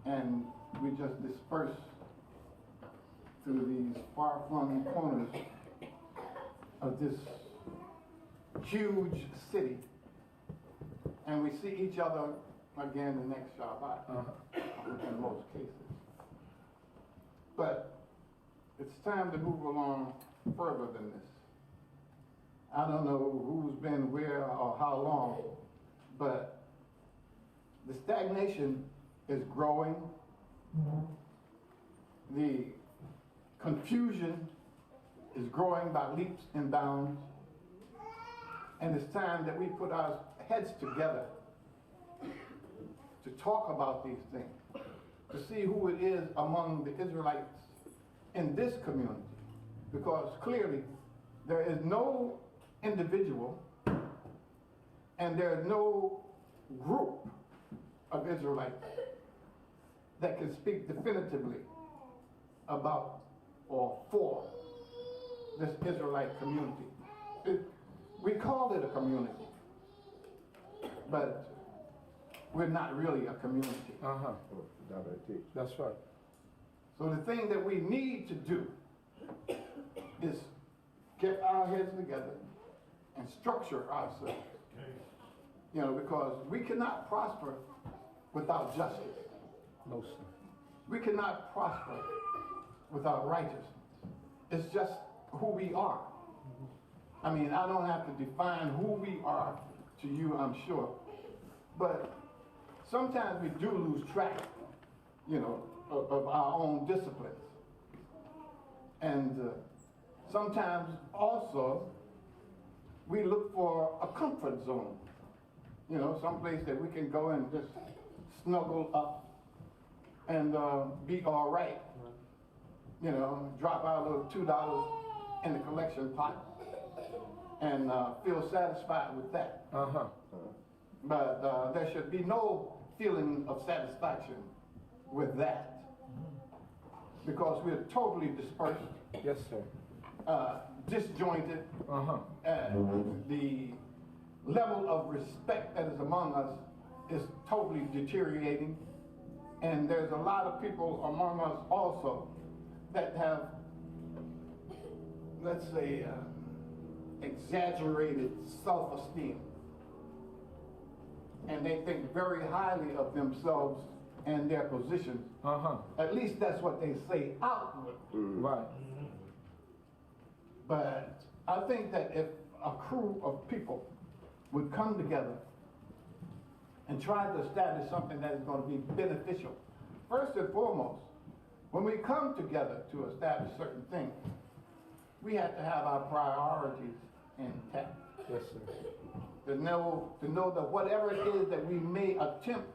and we just disperse through these far-flung corners of this huge city, and we see each other again the next Shabbat, in most cases. But it's time to move along further than this. I don't know who's been where or how long, but the stagnation is growing. The confusion is growing by leaps and bounds. And it's time that we put our heads together to talk about these things, to see who it is among the Israelites in this community. Because clearly there is no individual and there is no group of Israelites that can speak definitively about or for this Israelite community. We call it a community, but we're not really a community. That's right. So the thing that we need to do is get our heads together and structure ourselves. You know, because we cannot prosper without justice. No, sir. We cannot prosper without righteousness. It's just who we are. I mean, I don't have to define who we are to you, I'm sure. But sometimes we do lose track, you know, of our own disciplines. And sometimes also we look for a comfort zone. You know, someplace that we can go and just snuggle up and be all right. You know, drop our little $2 in the collection pot and feel satisfied with that. But there should be no feeling of satisfaction with that, because we're totally dispersed. Yes, sir. Disjointed. The level of respect that is among us is totally deteriorating, and there's a lot of people among us also that have, let's say, exaggerated self-esteem, and they think very highly of themselves and their positions. At least that's what they say outward. Right. But I think that if a crew of people would come together and try to establish something that is going to be beneficial, first and foremost, when we come together to establish certain things, we have to have our priorities intact. Yes, sir. To know that whatever it is that we may attempt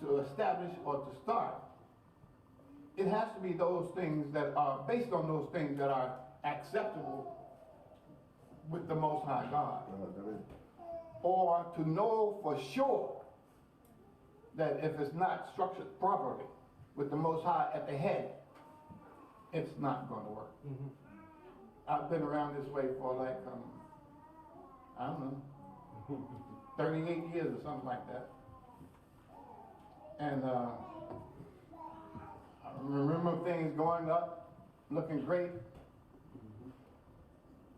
to establish or to start, it has to be those things that are based on those things that are acceptable with the Most High God. Or to know for sure that if it's not structured properly with the Most High at the head, it's not going to work. I've been around this way for like, I don't know, 38 years or something like that. And I remember things going up, looking great,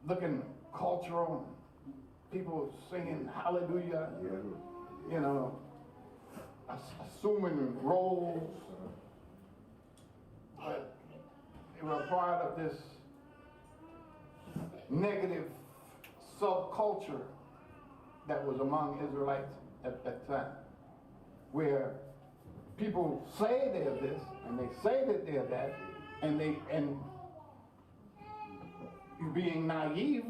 looking cultural, people singing hallelujah, you know, assuming roles. But they were part of this negative subculture that was among Israelites at that time, where people say they're this and they say that they're that, and you being naive,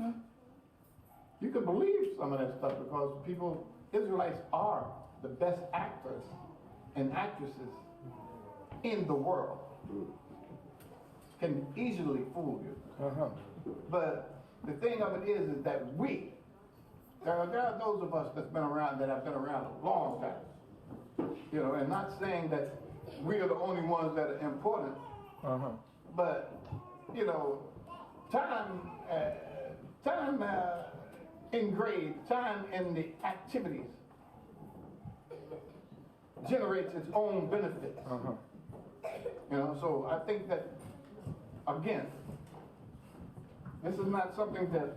you can believe some of that stuff, because Israelites are the best actors and actresses in the world. Can easily fool you. But the thing of it is that there are those of us that have been around a long time. You know, and not saying that we are the only ones that are important, but, you know, time engraved, time in the activities generates its own benefits. You know, so I think that, again, this is not something that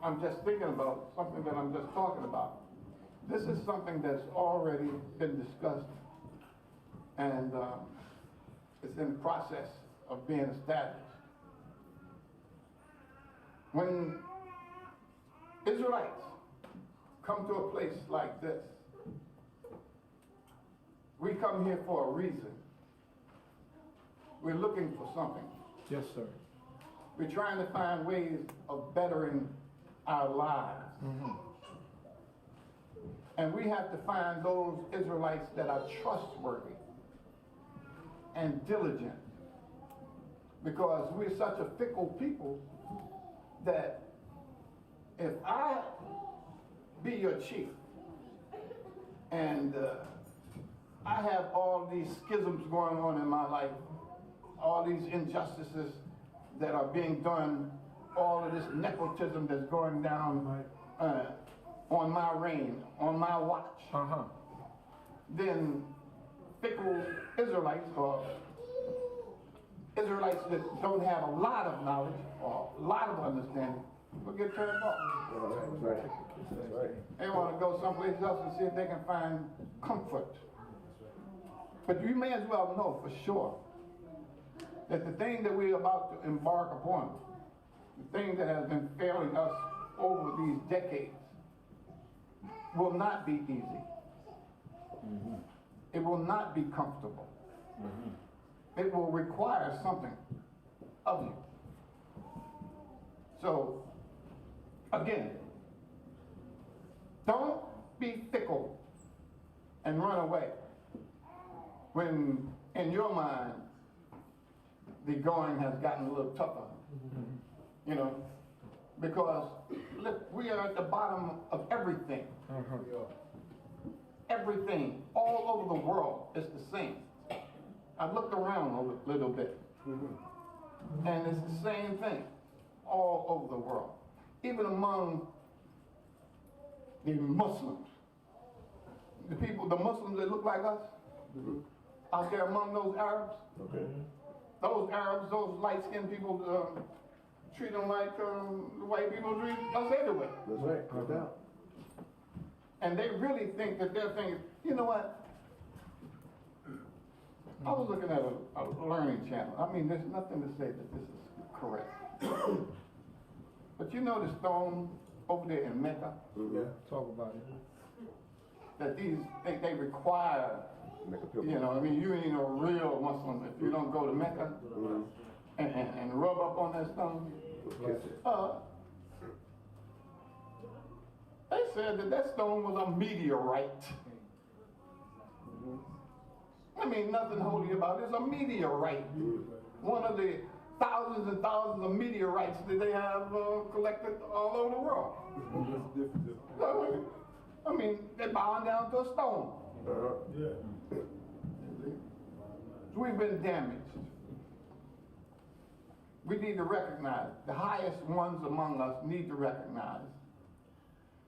I'm just thinking about, something that I'm just talking about. This is something that's already been discussed, and it's in the process of being established. When Israelites come to a place like this, we come here for a reason. We're looking for something. Yes, sir. We're trying to find ways of bettering our lives. And we have to find those Israelites that are trustworthy and diligent. Because we're such a fickle people that if I be your chief and I have all these schisms going on in my life, all these injustices that are being done, all of this nepotism that's going down on my reign, on my watch, then fickle Israelites or Israelites that don't have a lot of knowledge or a lot of understanding will get turned off. They want to go someplace else and see if they can find comfort. But you may as well know for sure that the thing that we're about to embark upon, the thing that has been failing us over these decades, will not be easy. It will not be comfortable. It will require something of you. So, again, don't be fickle and run away when in your mind the going has gotten a little tougher. You know, because look, we are at the bottom of everything. Everything all over the world is the same. I've looked around a little bit, and it's the same thing all over the world. Even among the Muslims, the Muslims that look like us, out there among those Arabs, those Arabs, those light-skinned people, treat them like the white people treat us everywhere. That's right, no doubt. And they really think that they're thinking, you know what? I was looking at a learning channel. I mean, there's nothing to say that this is correct. But you know the stone over there in Mecca? Yeah, talk about it. That they require, you know, I mean, you ain't a real Muslim if you don't go to Mecca and rub up on that stone. They said that stone was a meteorite. I mean, nothing holy about it. It's a meteorite. One of the thousands and thousands of meteorites that they have collected all over the world. I mean, they're bowing down to a stone. We've been damaged. We need to recognize, the highest ones among us need to recognize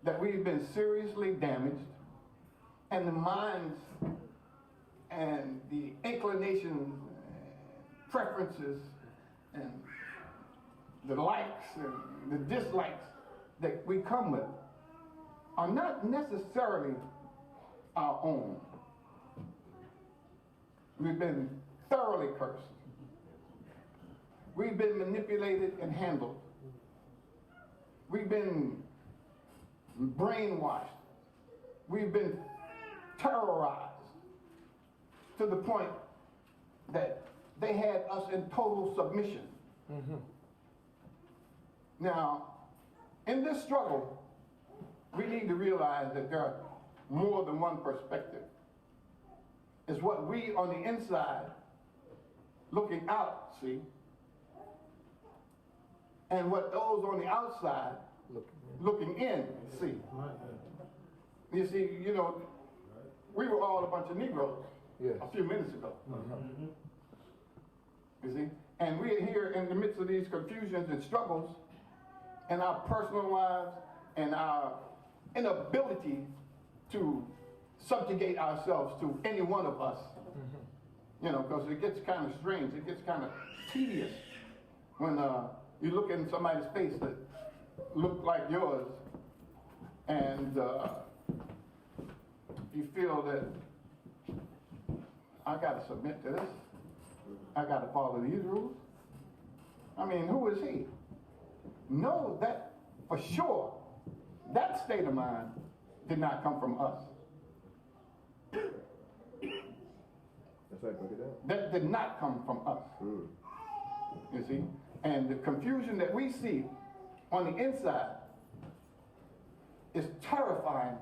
that we've been seriously damaged, and the minds and the inclinations, preferences, and the likes and the dislikes that we come with are not necessarily our own. We've been thoroughly cursed. We've been manipulated and handled. We've been brainwashed. We've been terrorized to the point that they had us in total submission. Now, in this struggle, we need to realize that there are more than one perspective. It's what we on the inside, looking out, see, and what those on the outside, looking in, see. You see, you know, we were all a bunch of Negroes a few minutes ago. You see? And we are here in the midst of these confusions and struggles in our personal lives and our inability to subjugate ourselves to any one of us. You know, because it gets kind of strange, it gets kind of tedious when you look in somebody's face that look like yours, and you feel that I got to submit to this, I got to follow these rules. I mean, who is he? Know that for sure, that state of mind did not come from us. That's right, break it down. That did not come from us. You see? And the confusion that we see on the inside is terrifying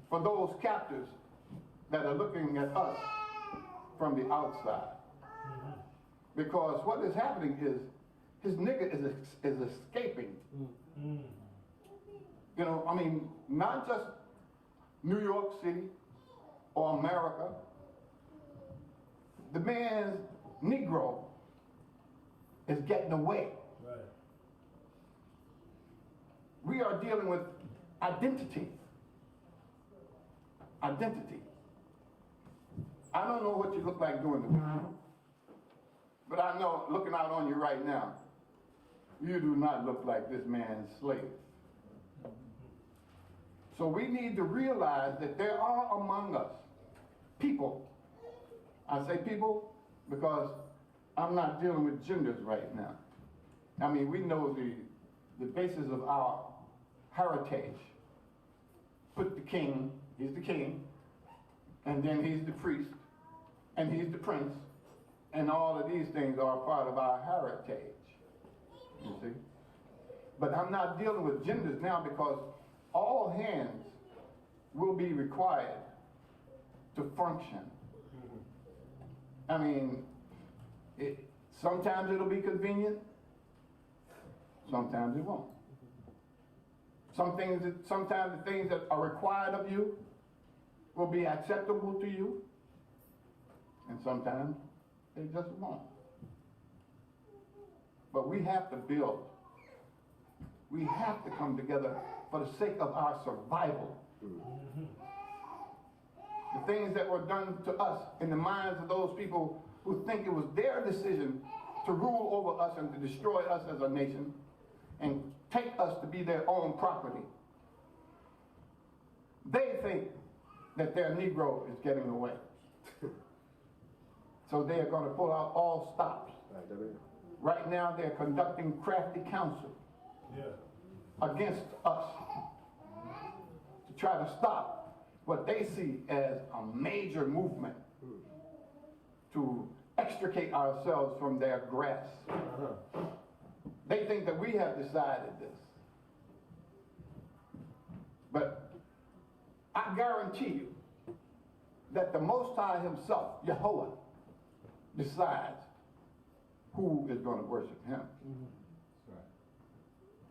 for those captors that are looking at us from the outside. Because what is happening is his nigger is escaping. You know, I mean, not just New York City or America. The man's Negro is getting away. Right. We are dealing with identity. Identity. I don't know what you look like during the week, but I know, looking out on you right now, you do not look like this man's slave. So we need to realize that there are among us people. I say people because I'm not dealing with genders right now. I mean, we know the basis of our heritage. Put the king, he's the king, and then he's the priest, and he's the prince, and all of these things are part of our heritage, you see. But I'm not dealing with genders now because all hands will be required to function. I mean, sometimes it'll be convenient, sometimes it won't. Sometimes the things that are required of you will be acceptable to you, and sometimes they just won't. But we have to build. We have to come together for the sake of our survival. The things that were done to us in the minds of those people who think it was their decision to rule over us and to destroy us as a nation and take us to be their own property. They think that their Negro is getting away. So they are going to pull out all stops. Right now they're conducting crafty counsel against us to try to stop what they see as a major movement to extricate ourselves from their grasp. They think that we have decided this. But I guarantee you that the Most High himself, Yahweh, decides who is going to worship him.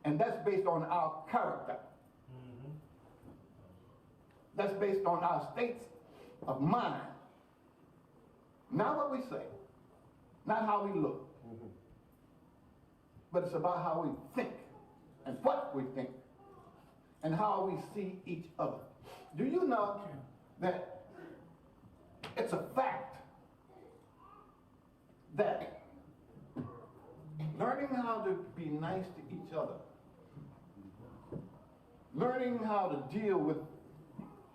And that's based on our character. That's based on our states of mind. Not what we say, not how we look, but it's about how we think and what we think and how we see each other. Do you know that it's a fact that learning how to be nice to each other, learning how to deal with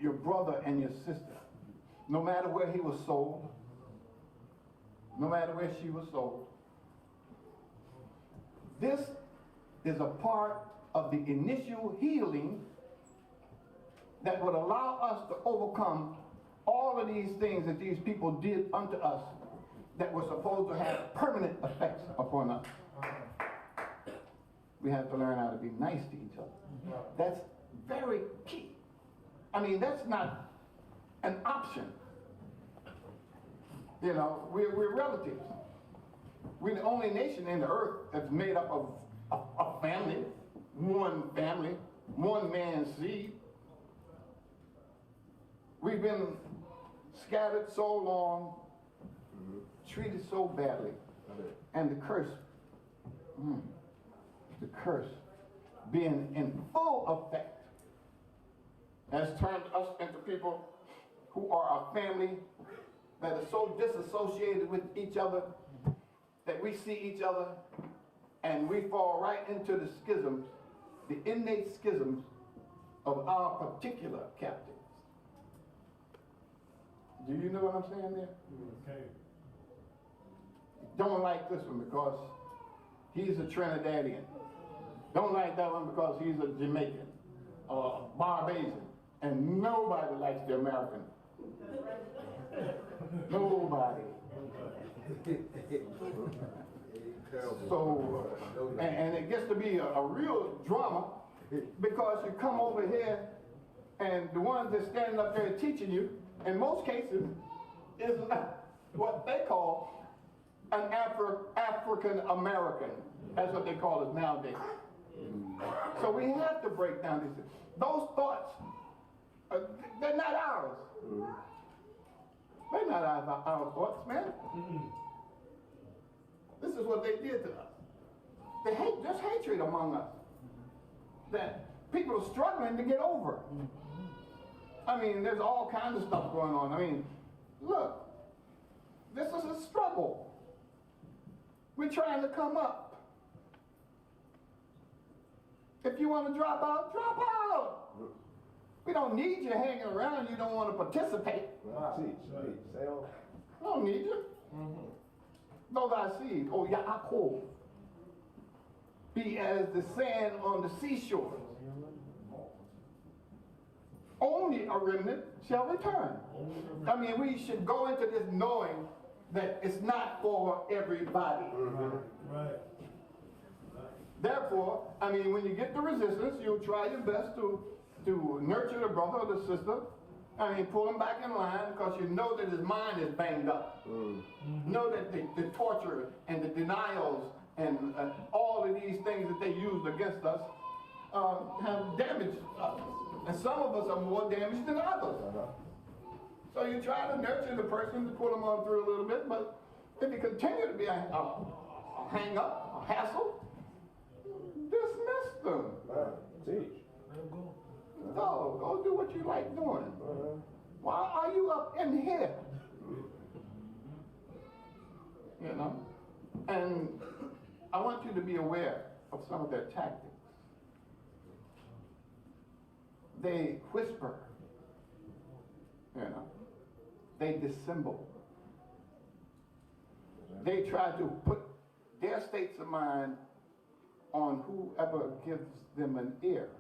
your brother and your sister, no matter where he was sold, no matter where she was sold, this is a part of the initial healing that would allow us to overcome all of these things that these people did unto us that were supposed to have permanent effects upon us. We have to learn how to be nice to each other. That's very key. I mean, that's not an option. You know, we're relatives. We're the only nation in the earth that's made up of a family, one man's seed. We've been scattered so long, treated so badly, and the curse being in full effect has turned us into people who are a family that are so disassociated with each other that we see each other and we fall right into the schisms, the innate schisms of our particular captives. Do you know what I'm saying there? Okay. Don't like this one because he's a Trinidadian. Don't like that one because he's a Jamaican or a Barbadian. And nobody likes the American. Nobody. So, and it gets to be a real drama because you come over here and the ones that standing up there teaching you, in most cases, is what they call an African American. That's what they call us nowadays. So we have to break down these things. Those thoughts, they're not ours. They're not our thoughts, man. This is what they did to us. There's hatred among us that people are struggling to get over. I mean, there's all kinds of stuff going on. I mean, look, this is a struggle. We're trying to come up. If you want to drop out, drop out. We don't need you hanging around. You don't want to participate. Say on. I don't need you. Know thy seed, O Yaakov, be as the sand on the seashore. Only a remnant shall return. I mean, we should go into this knowing that it's not for everybody. Right. Therefore, I mean, when you get the resistance, you'll try your best to nurture the brother or the sister. I mean, pull him back in line because you know that his mind is banged up. Know that the torture and the denials and all of these things that they used against us have damaged us. And some of us are more damaged than others. So you try to nurture the person to pull them on through a little bit, but if you continue to be a hang up, a hassle, dismiss them. Teach. No, go do what you like doing. Why are you up in here? You know? And I want you to be aware of some of their tactics. They whisper. You know? They dissemble. They try to put their states of mind on whoever gives them an ear.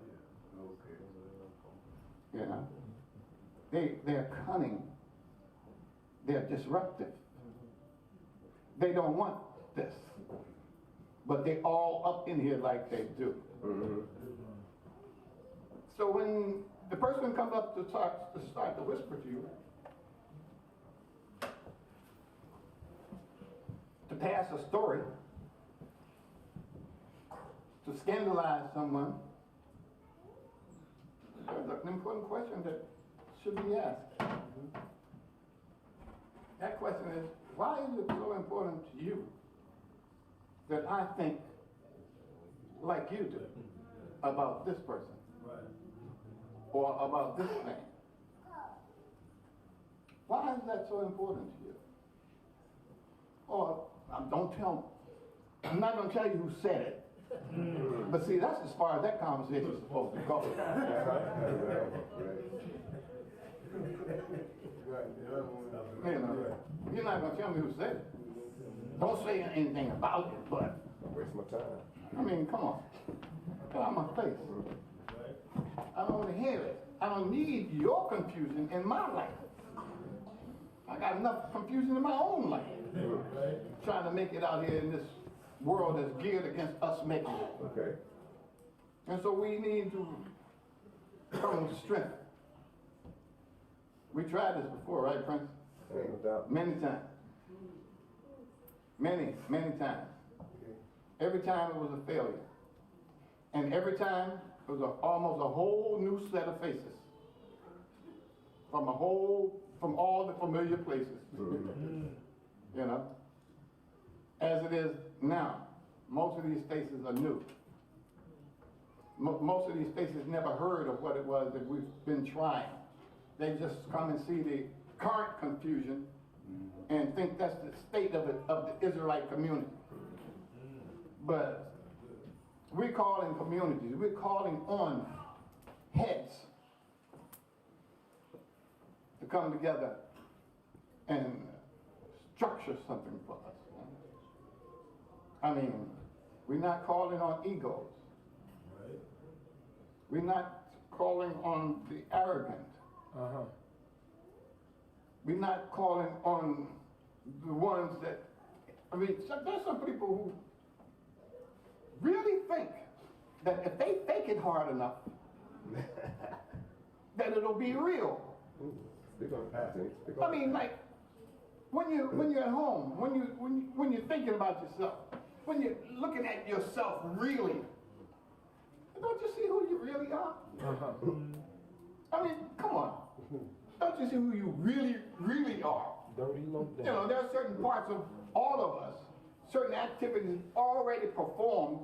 You know? They're cunning. They're disruptive. They don't want this. But they all up in here like they do. So when the person comes up to start to whisper to you, to pass a story, to scandalize someone, there's an important question that should be asked. That question is, why is it so important to you that I think like you do about this person? Or about this thing? Why is that so important to you? Or, don't tell me. I'm not going to tell you who said it. But see, that's as far as that conversation is supposed to go. You know, you're not going to tell me who said it. Don't say anything about it, but Waste my time. I mean, come on. Get out of my face. I don't want to hear it. I don't need your confusion in my life. I got enough confusion in my own life. Trying to make it out here in this world that's geared against us making it. Okay. And so we need to come with strength. We tried this before, right, Prince? Ain't no doubt. Many times. Many times. Every time it was a failure. And every time it was almost a whole new set of faces. From all the familiar places. You know? As it is now, most of these faces are new. Most of these faces never heard of what it was that we've been trying They just come and see the current confusion and think that's the state of the Israelite community. But we're calling communities, we're calling on heads to come together and structure something for us. I mean, we're not calling on egos. We're not calling on the arrogant. We're not calling on the ones that, I mean, there's some people who really think that if they fake it hard enough, that it'll be real. Speak on it. Speak I on it. mean, like, when you're at home, when you're thinking about yourself, when you're looking at yourself really, don't you see who you really are? I mean, come on. Don't you see who you really, really are? Dirty low You know, there are certain parts of all of us, certain activities already performed,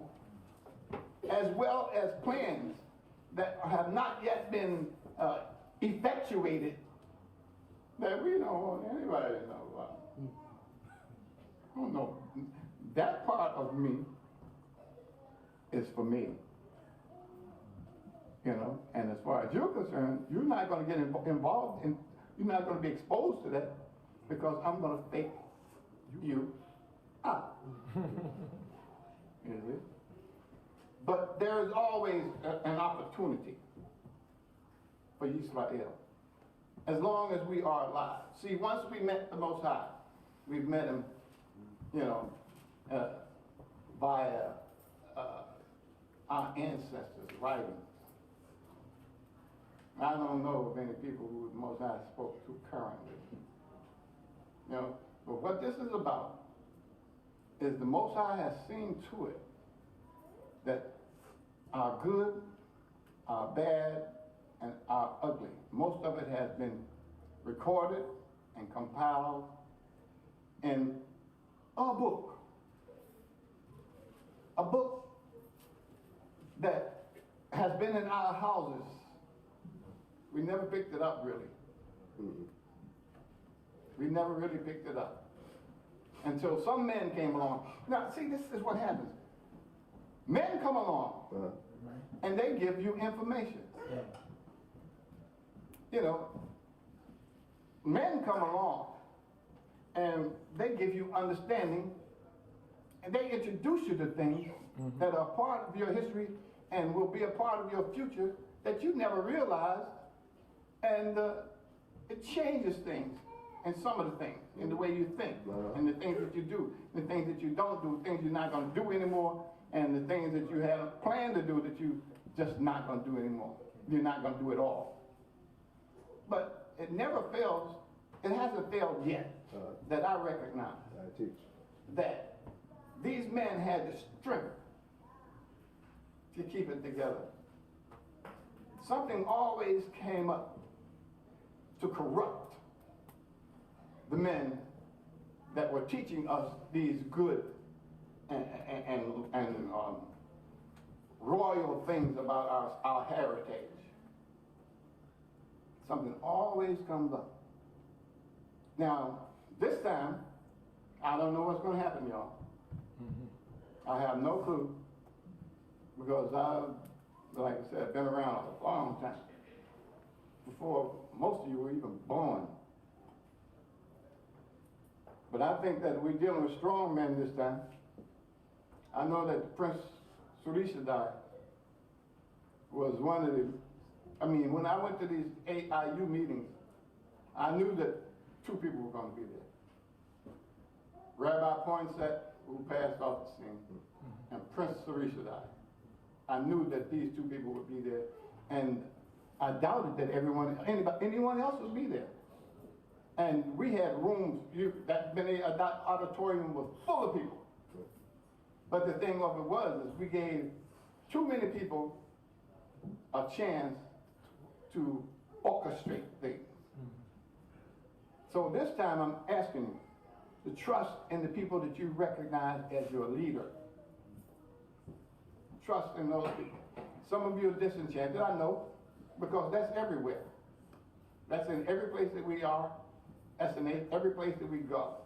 as well as plans that have not yet been effectuated, that we don't want anybody to know about. I don't know. That part of me is for me. You know, and as far as you're concerned, you're not going to get involved in, you're not going to be exposed to that, because I'm going to fake you out. You see? But there is always an opportunity for Yisrael, as long as we are alive. See, once we met the Most High, we've met him, you know, via our ancestors' writings. I don't know of any people who the Most High spoke to currently. You know, but what this is about is the Most High has seen to it that our good, our bad, and our ugly, most of it has been recorded and compiled in a book. A book that has been in our houses. We never picked it up, really. We never really picked it up. Until some men came along. Now, see, this is what happens. Men come along, and they give you information. You know, men come along, and they give you understanding, and they introduce you to things that are part of your history and will be a part of your future that you never realized. And it changes things, and some of the things, in the way you think, and the things that you do, the things that you don't do, things you're not going to do anymore, and the things that you had planned to do that you just not going to do anymore. You're not going to do it all. But it never fails. It hasn't failed yet that I recognize that these men had the strength to keep it together. Something always came up to corrupt the men that were teaching us these good and royal things about our heritage. Something always comes up. Now, this time, I don't know what's going to happen, y'all. I have no clue, because I've, like I said, been around a long time, before most of you were even born. But I think that we're dealing with strong men this time. I know that Prince Surishadai was one of the, I mean, when I went to these AIU meetings, I knew that two people were going to be there. Rabbi Poinsett, who passed off the scene, and Prince Surishadai. I knew that these two people would be there, and I doubted that anyone else would be there. And we had rooms, that auditorium was full of people. But the thing of it was, is we gave too many people a chance to orchestrate things. So this time I'm asking you to trust in the people that you recognize as your leader. Trust in those people. Some of you are disenchanted, I know, because that's everywhere. That's in every place that we are. That's in every place that we go.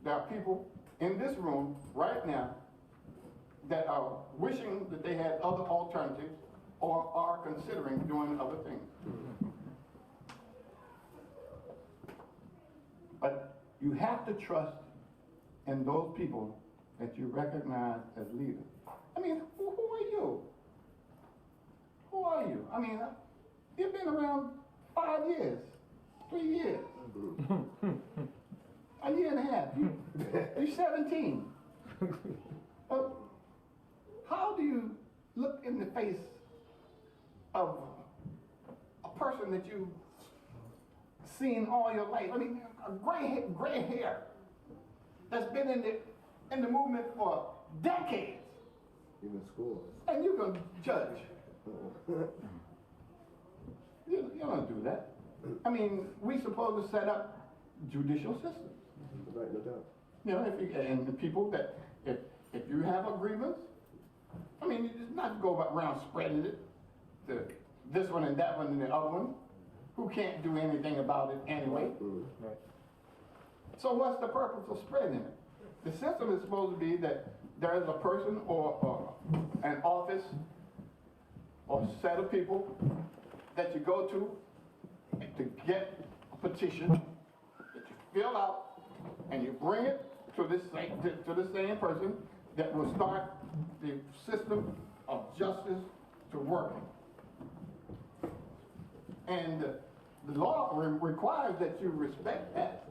There are people in this room right now that are wishing that they had other alternatives or are considering doing other things. But you have to trust in those people that you recognize as leaders. I mean, who are you? Who are you? I mean, you've been around 5 years, 3 years, a year and a half. You're 17. How do you look in the face of a person that you've seen all your life? I mean, a gray hair that's been in the movement for decades. Even schools. And you're going to judge. You don't do that. I mean, we're supposed to set up judicial systems. Right, no doubt. You know, and the people that, if you have a grievance, I mean, you just not go around spreading it to this one and that one and the other one, who can't do anything about it anyway. Right. So what's the purpose of spreading it? The system is supposed to be that there is a person or an office or set of people that you go to get a petition that you fill out and you bring it to this same person that will start the system of justice to work. And the law requires that you respect that,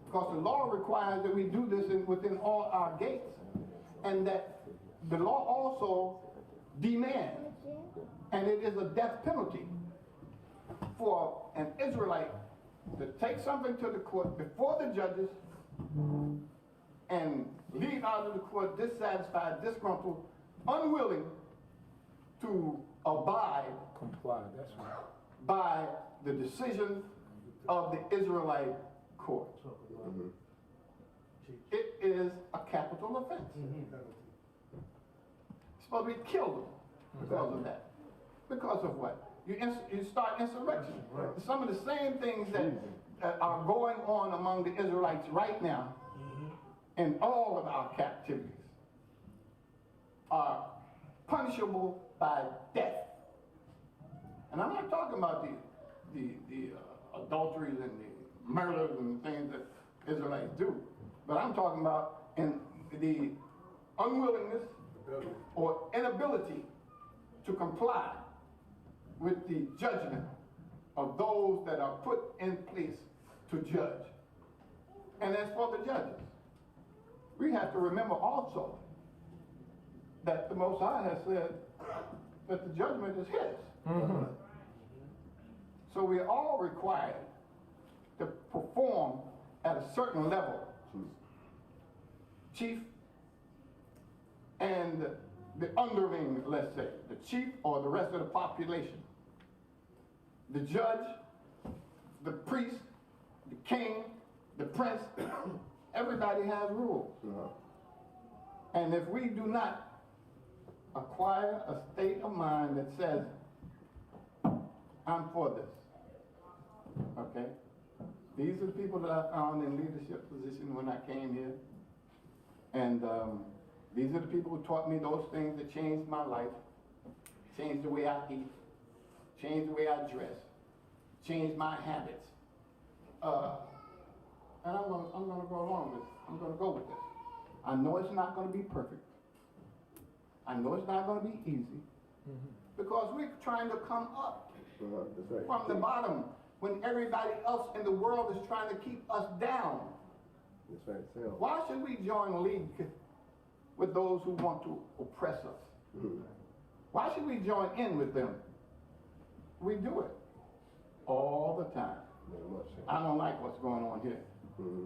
because the law requires that we do this within all our gates, and that the law also demands, and it is a death penalty for an Israelite to take something to the court before the judges and leave out of the court dissatisfied, disgruntled, unwilling to abide, Comply, that's right. by the decision of the Israelite court. It is a capital offense. It's supposed to be killed because of that. Because of what? You start insurrection. Some of the same things that are going on among the Israelites right now in all of our captivities are punishable by death. And I'm not talking about the adulteries and the murders and things that Israelites do, but I'm talking about in the unwillingness or inability to comply with the judgment of those that are put in place to judge. And as for the judges, we have to remember also that the Most High has said that the judgment is His. So we're all required to perform at a certain level. Chief and the underling, let's say, the chief or the rest of the population, the judge, the priest, the king, the prince, everybody has rules. And if we do not acquire a state of mind that says, I'm for this, okay? These are the people that I found in leadership position when I came here. And these are the people who taught me those things that changed my life, changed the way I eat, changed the way I dress, changed my habits. And I'm gonna go along with this. I'm gonna go with this. I know it's not gonna be perfect. I know it's not gonna be easy, because we're trying to come up That's right. from the bottom when everybody else in the world is trying to keep us down. That's right. Sale. Why should we join league with those who want to oppress us? Why should we join in with them? We do it all the time. Very much. I don't like what's going on here.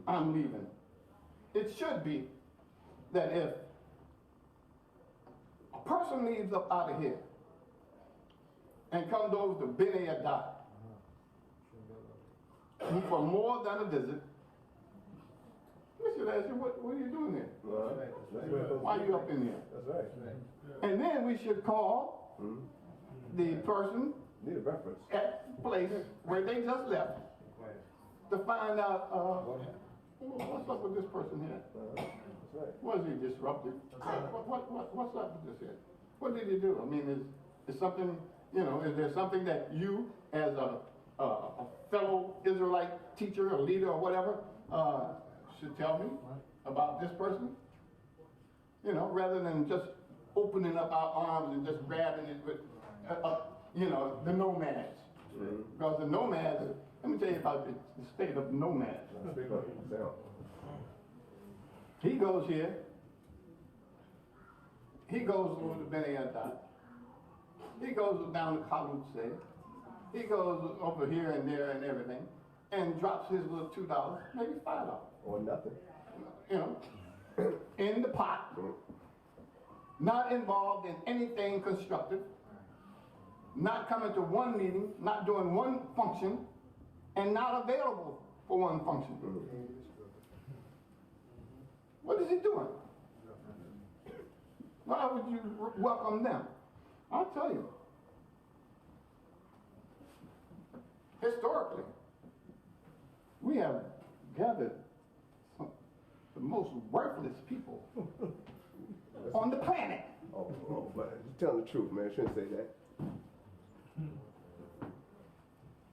I'm leaving. It should be that if a person leaves up out of here and comes over to BINAH YAH for more than a visit, we should ask you, what are you doing here? That's right. Why are you up in here? That's right. And then we should call the person Need a reference. at the place where they just left to find out, what's up with this person here? That's right. Was he disruptive? What's up with this here? What did he do? I mean, is something, is there something that you as a fellow Israelite teacher or leader or whatever, should tell me about this person? Rather than just opening up our arms and just grabbing it with, the nomads. Mm-hmm. Because the nomads, let me tell you about the state of nomads. Speak up. Sound. He goes here. He goes over to Beni Yeddah. He goes down to Kalutse. He goes over here and there and everything, and drops his little $2, maybe $5, Or nothing. in the pot. Not involved in anything constructive. Not coming to one meeting, not doing one function, and not available for one function. What is he doing? Why would you welcome them? I'll tell you. Historically, we have gathered the most worthless people on the planet. Oh, but just tell the truth, man. Shouldn't say that.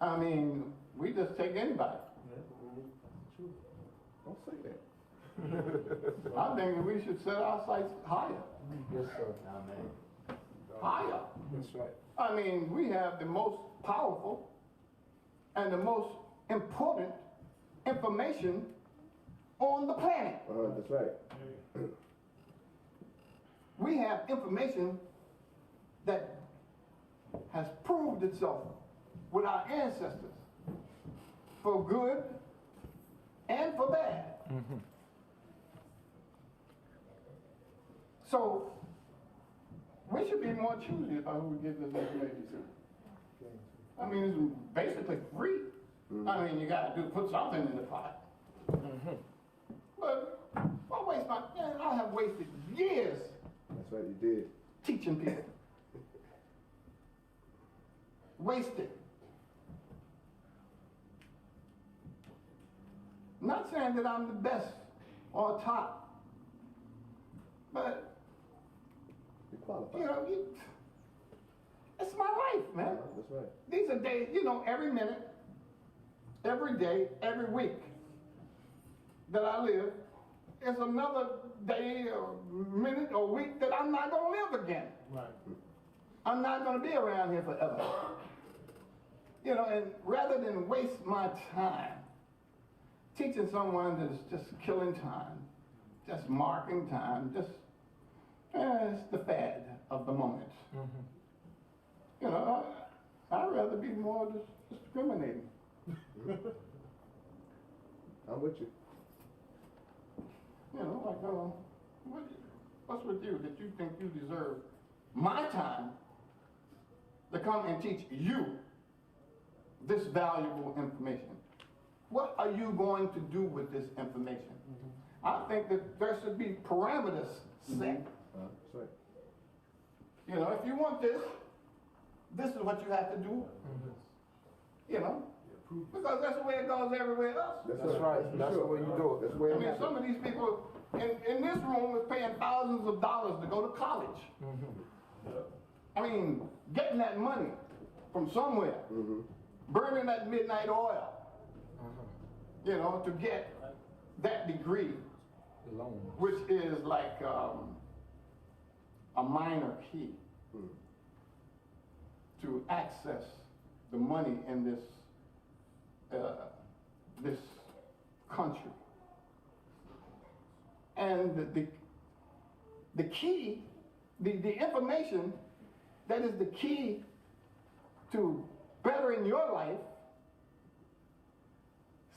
I mean, we just take anybody. Don't say that. I think we should set our sights higher. Yes, sir. Amen. Higher. That's right. I mean, we have the most powerful and the most important information on the planet. That's right. We have information that has proved itself with our ancestors for good and for bad. So we should be more choosy about who we give this information to. I mean, it's basically free. I mean, you gotta put something in the pot. But I have wasted years That's right, you did. teaching people. Wasted. Not saying that I'm the best or top, but You qualified. it's my life, man. That's right. These are days, every minute, every day, every week that I live is another day or minute or week that I'm not going to live again. Right. I'm not going to be around here forever. And rather than waste my time teaching someone that's just killing time, just marking time, it's the fad of the moment. I'd rather be more discriminating. I'm with you. What's with you that you think you deserve my time to come and teach you this valuable information? What are you going to do with this information? I think that there should be parameters set. That's right. If you want this is what you have to do. Because that's the way it goes everywhere else. That's right. That's the way you do it. That's the way I it mean, happens. some of these people in this room is paying thousands of dollars to go to college. I mean, getting that money from somewhere, burning that midnight oil, to get that degree, Alone. which is like a minor key to access the money in this this country. And the key, the information that is the key to bettering your life,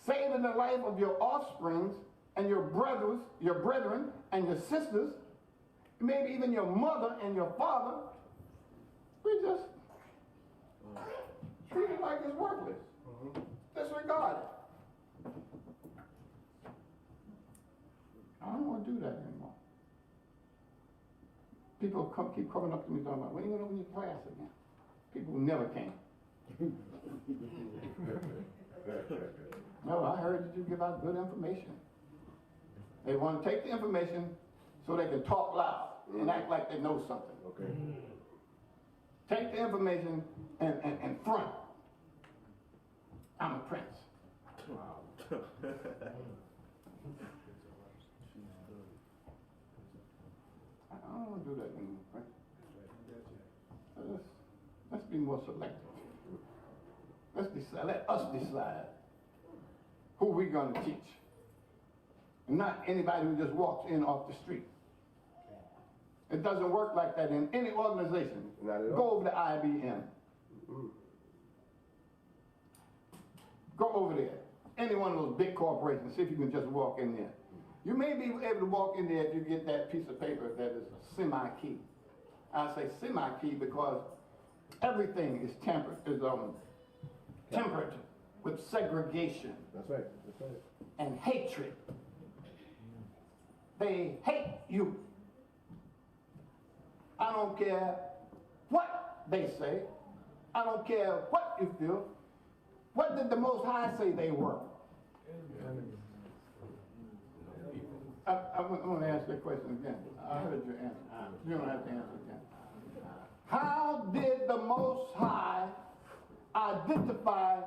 saving the life of your offsprings and your brethren and your sisters, maybe even your mother and your father, we just treat it like it's worthless. Disregard it. I don't want to do that anymore. People keep coming up to me talking about, when are you going to open your class again? People who never came. No, I heard that you give out good information. They want to take the information so they can talk loud and act like they know something. Okay. Take the information and front. I'm a prince. I don't want to do that anymore, Prince. Let's be more selective. Let's decide. Let us decide who we're going to teach. Not anybody who just walks in off the street. It doesn't work like that in any organization. Not at all. Go over to IBM. Go over there. Any one of those big corporations, see if you can just walk in there. You may be able to walk in there if you get that piece of paper that is a semi-key. I say semi-key because everything is tempered with segregation That's right. That's right. and hatred. They hate you. I don't care what they say. I don't care what you feel. What did the Most High say they were? I'm going to ask that question again. I heard your answer. You don't have to answer again. How did the Most High identify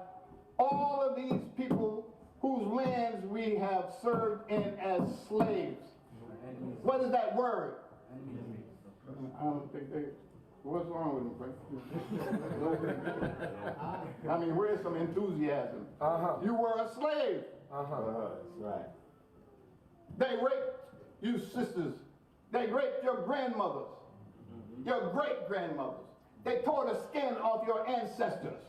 all of these people whose lands we have served in as slaves? What is that word? I don't think they... What's wrong with them, Frank? I mean, where's some enthusiasm? You were a slave. That's right. They raped you sisters. They raped your grandmothers, your great-grandmothers. They tore the skin off your ancestors.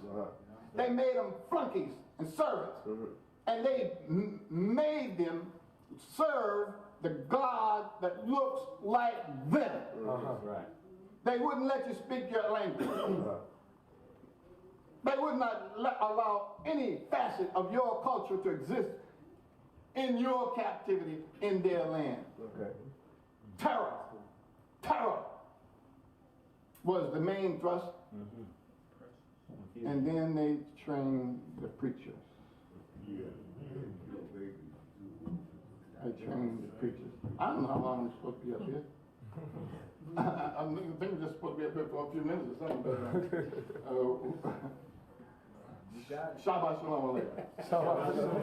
They made them flunkies and servants. And they made them serve the God that looks like them. Right. They wouldn't let you speak your language. They would not allow any facet of your culture to exist in your captivity in their land. Okay. Terror was the main thrust. And then they trained the preachers. They trained the preachers. I don't know how long we're supposed to be up here. I think we're just supposed to be up here for a few minutes or something. But, Shabbat Shalom. Shabbat Shalom.